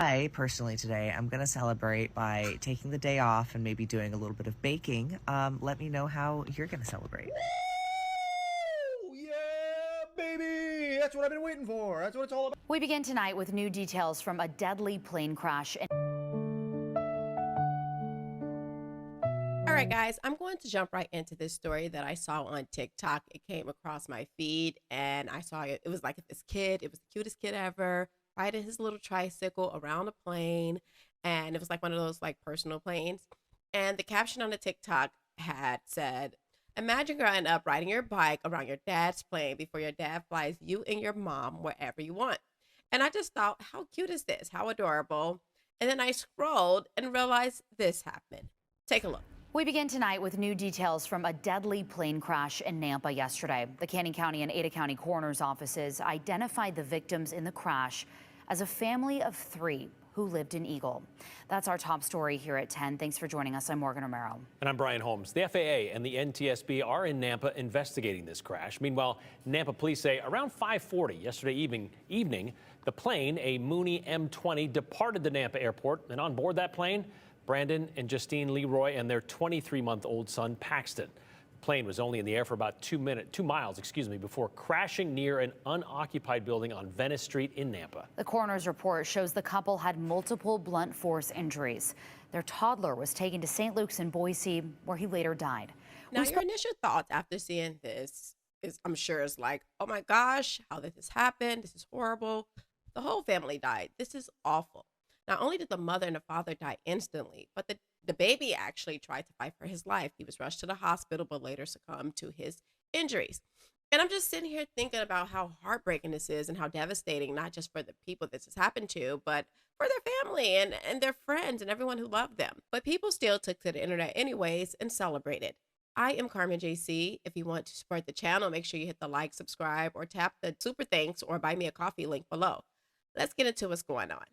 I personally today, I'm going to celebrate by taking the day off and maybe doing a little bit of baking. Let me know how you're going to celebrate. Woo! Yeah, baby! That's what I've been waiting for. That's what it's all about. We begin tonight with new details from a deadly plane crash. All right, guys, I'm going to jump right into this story that I saw on TikTok. It came across my feed and I saw it. It was like this kid, it was the cutest kid ever, riding his little tricycle around a plane. And it was like one of those like personal planes. And the caption on the TikTok had said, "Imagine growing up riding your bike around your dad's plane before your dad flies you and your mom wherever you want." And I just thought, how cute is this? How adorable. And then I scrolled and realized this happened. Take a look. We begin tonight with new details from a deadly plane crash in Nampa yesterday. The Canyon County and Ada County coroner's offices identified the victims in the crash as a family of 3 who lived in Eagle. That's our top story here at 10. Thanks for joining us. I'm Morgan Romero. And I'm Brian Holmes. The FAA and the NTSB are in Nampa investigating this crash. Meanwhile, Nampa police say around 5:40 yesterday evening, the plane, a Mooney M20, departed the Nampa airport. And on board that plane, Brandon and Justine Leroy and their 23-month-old son, Paxton. The plane was only in the air for about 2 miles, before crashing near an unoccupied building on Venice Street in Nampa. The coroner's report shows the couple had multiple blunt force injuries. Their toddler was taken to St. Luke's in Boise, where he later died. Now, your initial thoughts after seeing this is, I'm sure, is like, oh my gosh, how did this happen? This is horrible. The whole family died. This is awful. Not only did the mother and the father die instantly, but the baby actually tried to fight for his life. He was rushed to the hospital, but later succumbed to his injuries. And I'm just sitting here thinking about how heartbreaking this is and how devastating, not just for the people this has happened to, but for their family and their friends and everyone who loved them. But people still took to the internet anyways and celebrated. I am Carmen, Jaycee. If you want to support the channel, make sure you hit the like, subscribe, or tap the super thanks or buy me a coffee link below. Let's get into what's going on.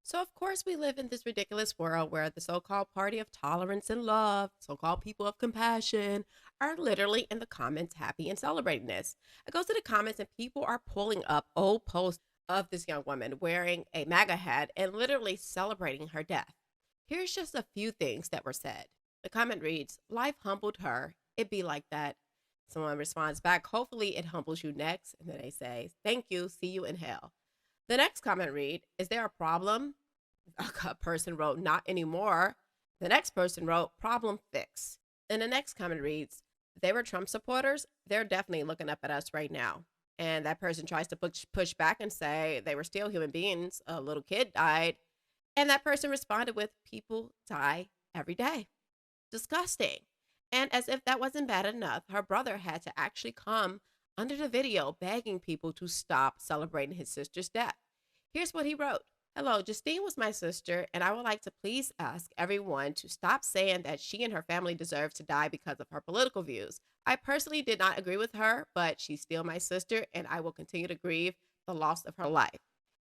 So, of course, we live in this ridiculous world where the so-called party of tolerance and love, so-called people of compassion, are literally in the comments happy and celebrating this. I go to the comments and people are pulling up old posts of this young woman wearing a MAGA hat and literally celebrating her death. Here's just a few things that were said. The comment reads, "Life humbled her. It be like that." Someone responds back, "Hopefully it humbles you next." And then they say, "Thank you. See you in hell." The next comment read, "Is there a problem?" A person wrote, "Not anymore." The next person wrote, "Problem fixed." And the next comment reads, "They were Trump supporters. They're definitely looking up at us right now." And that person tries to push back and say they were still human beings. A little kid died. And that person responded with, "People die every day." Disgusting. And as if that wasn't bad enough, her brother had to actually come under the video begging people to stop celebrating his sister's death. Here's what he wrote. "Hello, Justine was my sister, and I would like to please ask everyone to stop saying that she and her family deserve to die because of her political views. I personally did not agree with her, but she's still my sister, and I will continue to grieve the loss of her life."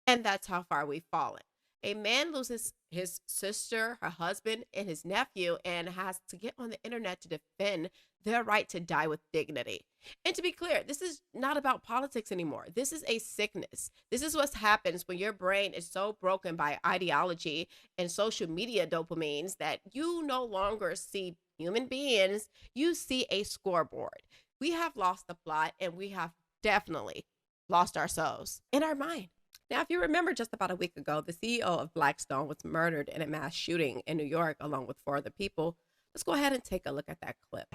And that's how far we've fallen. A man loses his sister, her husband, and his nephew, and has to get on the internet to defend their right to die with dignity. And to be clear, this is not about politics anymore. This is a sickness. This is what happens when your brain is so broken by ideology and social media dopamines that you no longer see human beings. You see a scoreboard. We have lost the plot, and we have definitely lost ourselves in our mind. Now, if you remember, just about a week ago, the CEO of Blackstone was murdered in a mass shooting in New York, along with 4 other people. Let's go ahead and take a look at that clip.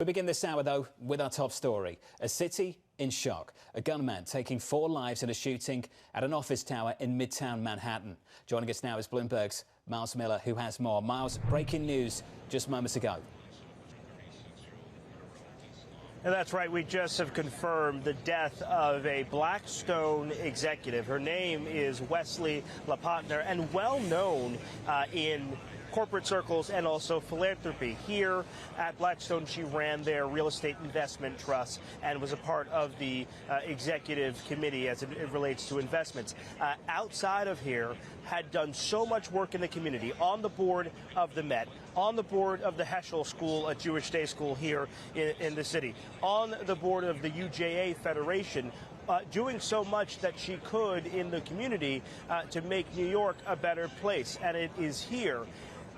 We begin this hour, though, with our top story. A city in shock. A gunman taking 4 lives in a shooting at an office tower in Midtown Manhattan. Joining us now is Bloomberg's Miles Miller, who has more. Miles, breaking news just moments ago. And that's right. We just have confirmed the death of a Blackstone executive. Her name is Wesley LaPotner, and well known in corporate circles and also philanthropy. Here at Blackstone, she ran their real estate investment trust and was a part of the executive committee as it relates to investments. Outside of here, had done so much work in the community, on the board of the Met, on the board of the Heschel School, a Jewish day school here in the city, on the board of the UJA Federation, doing so much that she could in the community to make New York a better place. And it is here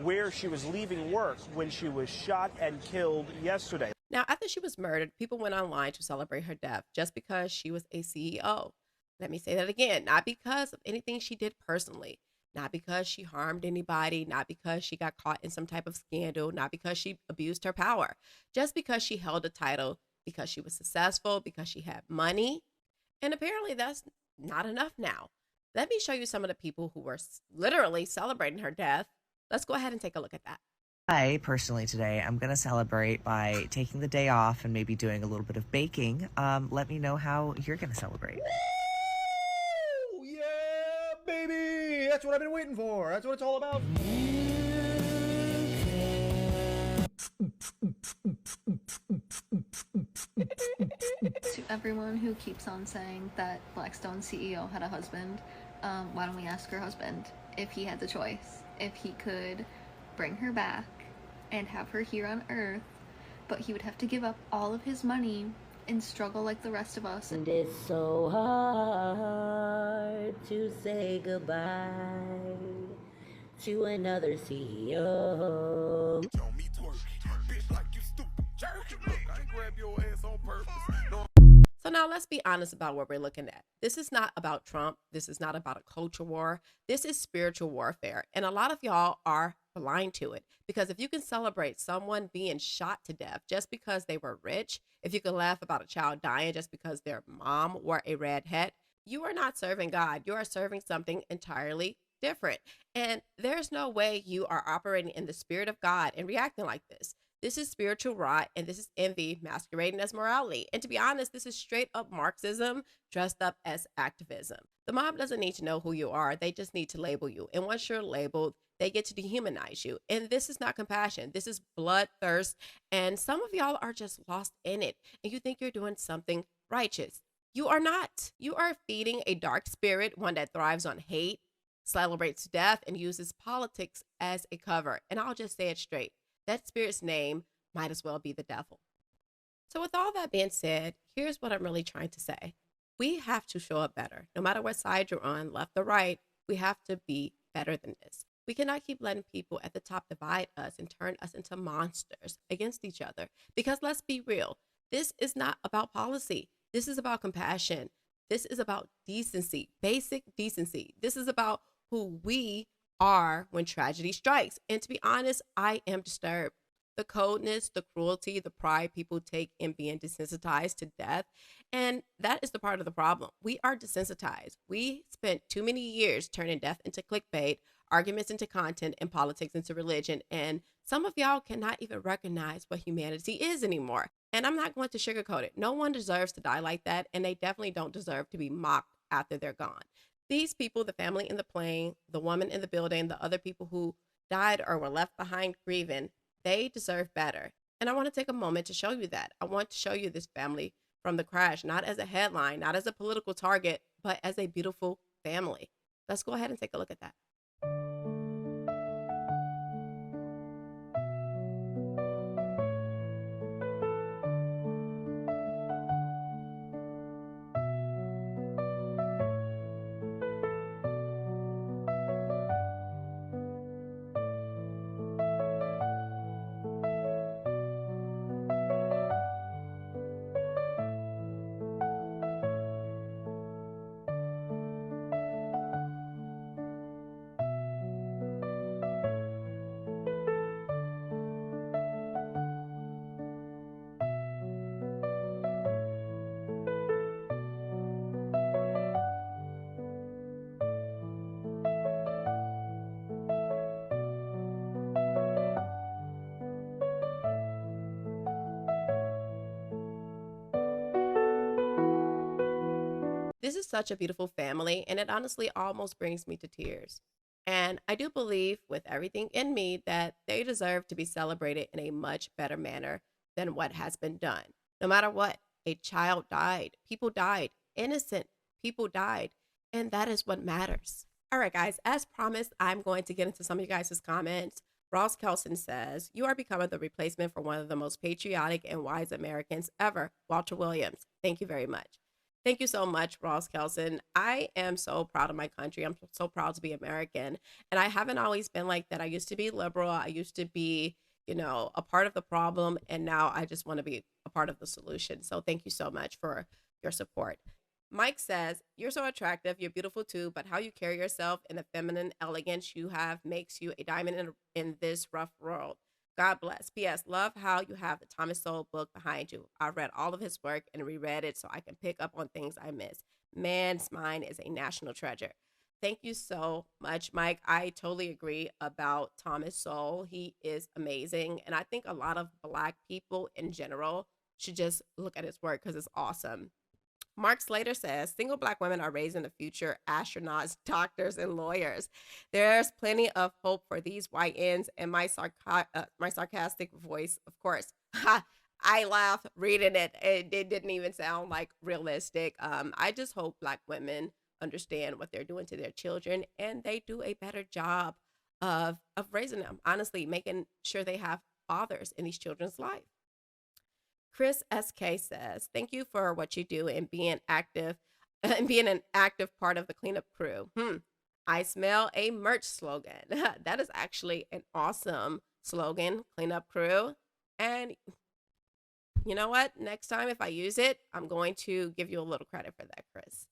where she was leaving work when she was shot and killed yesterday. Now, after she was murdered, people went online to celebrate her death just because she was a CEO. Let me say that again, not because of anything she did personally, not because she harmed anybody, not because she got caught in some type of scandal, not because she abused her power, just because she held a title, because she was successful, because she had money. And apparently that's not enough now. Let me show you some of the people who were literally celebrating her death. Let's go ahead and take a look at that. I personally today, I'm going to celebrate by taking the day off and maybe doing a little bit of baking. Let me know how you're going to celebrate. Woo! Yeah, baby! That's what I've been waiting for. That's what it's all about. To everyone who keeps on saying that Blackstone CEO had a husband, why don't we ask her husband if he had the choice, if he could bring her back and have her here on Earth, but he would have to give up all of his money and struggle like the rest of us. And it's so hard to say goodbye to another CEO. So now let's be honest about what we're looking at. This is not about Trump. This is not about a culture war. This is spiritual warfare. And a lot of y'all are blind to it, because if you can celebrate someone being shot to death just because they were rich, if you can laugh about a child dying just because their mom wore a red hat, you are not serving God. You are serving something entirely different. And there's no way you are operating in the spirit of God and reacting like this. This is spiritual rot, and this is envy masquerading as morality. And to be honest, this is straight up Marxism dressed up as activism. The mob doesn't need to know who you are. They just need to label you. And once you're labeled, they get to dehumanize you. And this is not compassion. This is bloodthirst. And some of y'all are just lost in it. And you think you're doing something righteous. You are not. You are feeding a dark spirit, one that thrives on hate, celebrates death, and uses politics as a cover. And I'll just say it straight. That spirit's name might as well be the devil. So with all that being said, here's what I'm really trying to say. We have to show up better. No matter what side you're on, left or right, we have to be better than this. We cannot keep letting people at the top divide us and turn us into monsters against each other. Because let's be real, this is not about policy. This is about compassion. This is about decency, basic decency. This is about who we are when tragedy strikes. And to be honest, I am disturbed. The coldness, the cruelty, the pride people take in being desensitized to death. And that is the part of the problem. We are desensitized. We spent too many years turning death into clickbait, arguments into content, and politics into religion. And some of y'all cannot even recognize what humanity is anymore. And I'm not going to sugarcoat it. No one deserves to die like that. And they definitely don't deserve to be mocked after they're gone. These people, the family in the plane, the woman in the building, the other people who died or were left behind grieving, they deserve better. And I want to take a moment to show you that. I want to show you this family from the crash, not as a headline, not as a political target, but as a beautiful family. Let's go ahead and take a look at that. This is such a beautiful family, and it honestly almost brings me to tears. And I do believe with everything in me that they deserve to be celebrated in a much better manner than what has been done. No matter what, a child died, people died, innocent people died, and that is what matters. All right, guys, as promised, I'm going to get into some of you guys' comments. Ross Kelson says, "You are becoming the replacement for one of the most patriotic and wise Americans ever, Walter Williams." Thank you very much. Thank you so much, Ross Kelson. I am so proud of my country. I'm so proud to be American. And I haven't always been like that. I used to be liberal. I used to be, a part of the problem. And now I just want to be a part of the solution. So thank you so much for your support. Mike says, you're so attractive. You're beautiful too. But how you carry yourself and the feminine elegance you have makes you a diamond in this rough world. God bless. P.S. Love how you have the Thomas Sowell book behind you. I've read all of his work and reread it so I can pick up on things I miss. Man's mind is a national treasure. Thank you so much, Mike. I totally agree about Thomas Sowell. He is amazing. And I think a lot of Black people in general should just look at his work because it's awesome. Mark Slater says, single Black women are raising the future astronauts, doctors, and lawyers. There's plenty of hope for these YNs. And my sarcastic voice, of course, I laugh reading it. It didn't even sound like realistic. I just hope Black women understand what they're doing to their children and they do a better job of raising them, honestly, making sure they have fathers in these children's life. Chris SK says, thank you for what you do and being active and being an active part of the cleanup crew. I smell a merch slogan. That is actually an awesome slogan, cleanup crew. And you know what? Next time if I use it, I'm going to give you a little credit for that, Chris.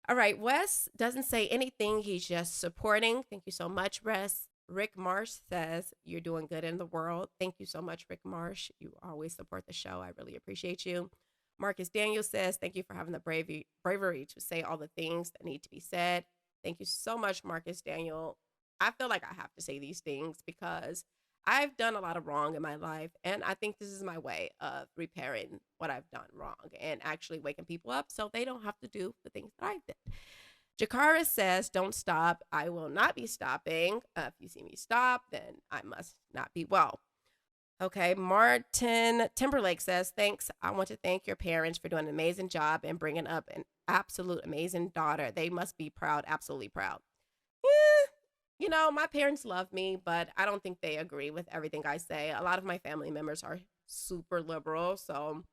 All right, Wes doesn't say anything. He's just supporting. Thank you so much, Wes. Rick Marsh says, you're doing good in the world. Thank you so much, Rick Marsh. You always support the show. I really appreciate you. Marcus Daniel says, thank you for having the bravery to say all the things that need to be said. Thank you so much, Marcus Daniel. I feel like I have to say these things because I've done a lot of wrong in my life. And I think this is my way of repairing what I've done wrong and actually waking people up so they don't have to do the things that I did. Jakara says, don't stop. I will not be stopping. If you see me stop, then I must not be well. Okay, Martin Timberlake says, thanks. I want to thank your parents for doing an amazing job and bringing up an absolute amazing daughter. They must be proud, absolutely proud. My parents love me, but I don't think they agree with everything I say. A lot of my family members are super liberal, so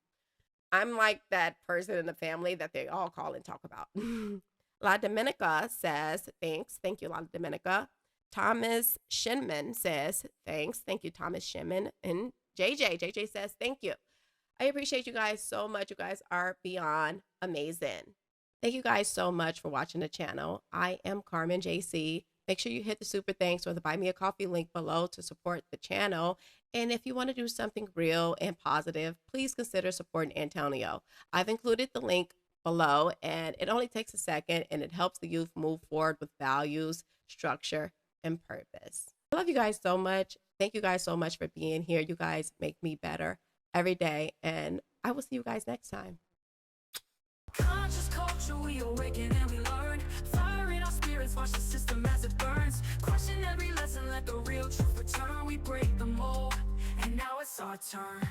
I'm like that person in the family that they all call and talk about. La Dominica says, thanks. Thank you, La Dominica. Thomas Shinman says, thanks. Thank you, Thomas Shinman. And JJ says, thank you. I appreciate you guys so much. You guys are beyond amazing. Thank you guys so much for watching the channel. I am Carmen Jaycee. Make sure you hit the super thanks or the buy me a coffee link below to support the channel. And if you want to do something real and positive, please consider supporting Antonio. I've included the link below and it only takes a second and it helps the youth move forward with values, structure, and purpose. I love you guys so much. Thank you guys so much for being here. You guys make me better every day and I will see you guys next time. Conscious culture, we awaken and we learn. Fire in our spirits, watch the system as it burns. Question every lesson, let the real truth return. We break the mold, and now it's our turn.